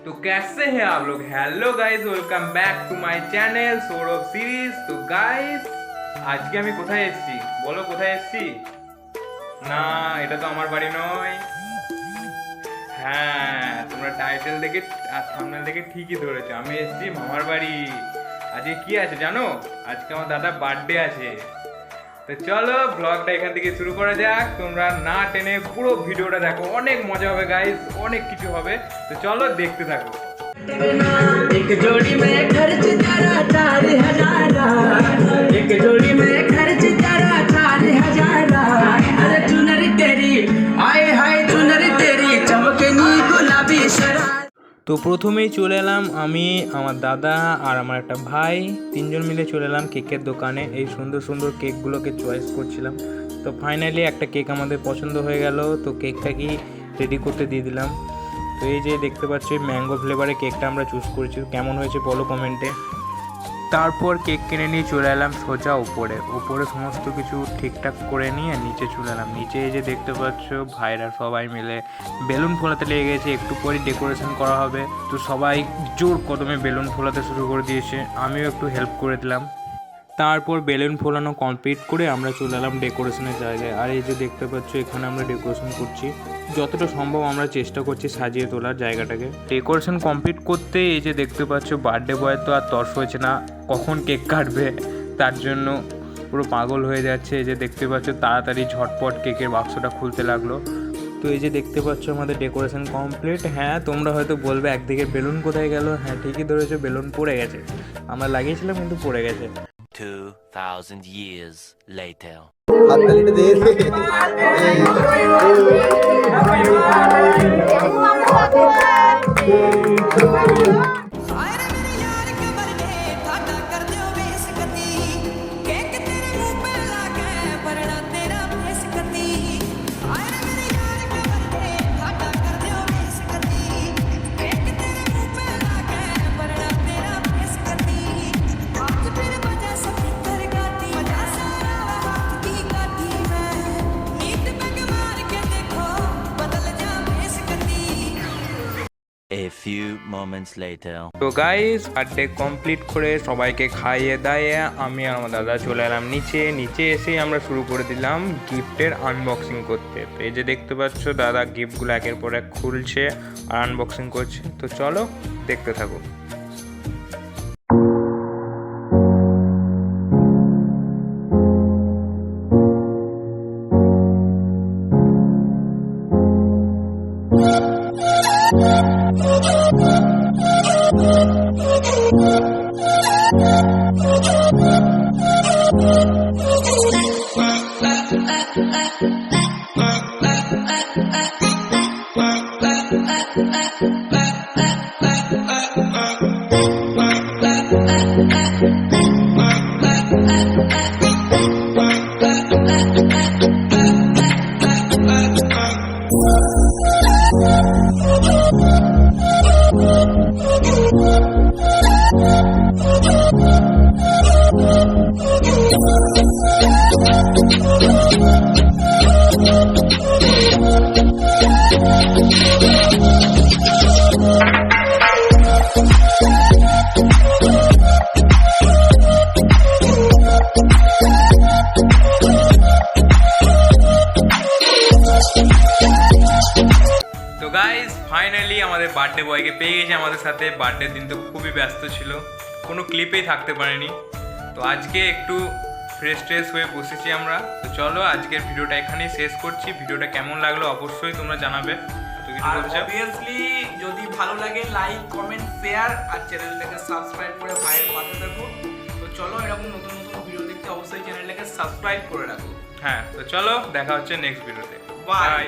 तो कैसे हैं आप लोग। Hello guys, welcome back to my channel Saurabh series. तो गाइस আজকে আমি কোথায় এসেছি বলো, কোথায় এসেছি? না, এটা তো আমার বাড়ি নয়। হ্যাঁ, তোমরা টাইটেল দেখে আর থাম্বনেল দেখে ঠিকই ধরেছো, আমি এসেছি মামার বাড়ি। আজকে কি আছে জানো? আজকে আমার দাদা বার্থডে আছে। তো চলো ব্লগটা এখান থেকে শুরু করা যাক। তোমরা না টেনে পুরো ভিডিওটা দেখো, অনেক মজা হবে গাইস, অনেক কিছু হবে। তো চলো দেখতে থাকো। एक जोड़ी में खर्च तेरा 4,000, एक जोड़ी में खर्च तेरा 4,000। अरे चुनरी तेरी आए हाय चुनरी तेरी चमकनी गुलाबी शराब। তো প্রথমেই চলে এলাম আমি, আমার দাদা আর আমার একটা ভাই, তিনজন মিলে চলে এলাম কেকের দোকানে। এই সুন্দর সুন্দর কেকগুলোকে চয়েস করছিলাম। তো ফাইনালি একটা কেক আমাদের পছন্দ হয়ে গেল। তো কেকটাকেই রেডি করতে দিয়ে দিলাম। তো এই যে দেখতে পাচ্ছি ম্যাঙ্গো ফ্লেভারের কেকটা আমরা চুজ করেছি। কেমন হয়েছে বলো কমেন্টে। তারপর কেক কিনে নিয়ে চলে এলাম সোজা উপরে সমস্ত কিছু ঠিকঠাক করে নিয়ে নিচে চলে এলাম। নিচে এই যে দেখতে পাচ্ছ ভাইরা সবাই মিলে বেলুন ফোলাতে লেগে গেছে, একটু পরে ডেকোরেশন করা হবে। তো সবাই জোর কদমে বেলুন ফোলাতে শুরু করে দিয়েছে, আমিও একটু হেল্প করে দিলাম। তারপর বেলুন ফোলানো কমপ্লিট করে আমরা চলে এলাম ডেকোরেশনের জায়গায়। আর এই যে দেখতে পাচ্ছ এখানে আমরা ডেকোরেশন করছি, যতটা সম্ভব আমরা চেষ্টা করছি সাজিয়ে তোলার জায়গাটাকে। ডেকোরেশন কমপ্লিট করতে এই যে দেখতে পাচ্ছ বার্থডে বয়ের তো আর তর্স হয়েছে না কখন কেক কাটবে, তার জন্য পুরো পাগল হয়ে যাচ্ছে। এই যে দেখতে পাচ্ছ তাড়াতাড়ি ঝটপট কেকের বাক্সটা খুলতে লাগলো। তো এই যে দেখতে পাচ্ছ আমাদের ডেকোরেশন কমপ্লিট। হ্যাঁ, তোমরা হয়তো বলবে একদিকে বেলুন কোথায় গেল। হ্যাঁ, ঠিকই ধরেছো, বেলুন পড়ে গেছে। আমরা লাগিয়েছিলাম কিন্তু পড়ে গেছে। 2,000 years later. A few moments later. তো গাইস বার্থডে কমপ্লিট করে সবাইকে খাইয়ে দাইয়ে আমি আর আমার দাদা চলে এলাম নিচে এসেই আমরা শুরু করে দিলাম গিফটের আনবক্সিং করতে। তো এই যে দেখতে পাচ্ছ দাদা গিফটগুলো একের পর এক খুলছে আর আনবক্সিং করছে। তো চলো দেখতে থাকো। তো গাইস ফাইনালি আমাদের বার্থডে বয়কে পেয়ে গেছে আমাদের সাথে। বার্থডের দিন তো খুবই ব্যস্ত ছিল, কোনো ক্লিপেই থাকতে পারেনি। তো আজকে একটু ফ্রেশ হয়ে বসেছি আমরা। তো চলো আজকের ভিডিওটা এখানেই শেষ করছি। ভিডিওটা কেমন লাগলো অবশ্যই তোমরা জানাবে। আর অবভিয়াসলি যদি ভালো লাগে লাইক কমেন্ট শেয়ার আর চ্যানেলটাকে সাবস্ক্রাইব করে ভাইয়ের পাশে থাকো। তো চলো এরকম নতুন ভিডিও দেখতে অবশ্যই চ্যানেলটাকে সাবস্ক্রাইব করে রাখো। হ্যাঁ, তো চলো দেখা হচ্ছে নেক্সট ভিডিওতে। বাই।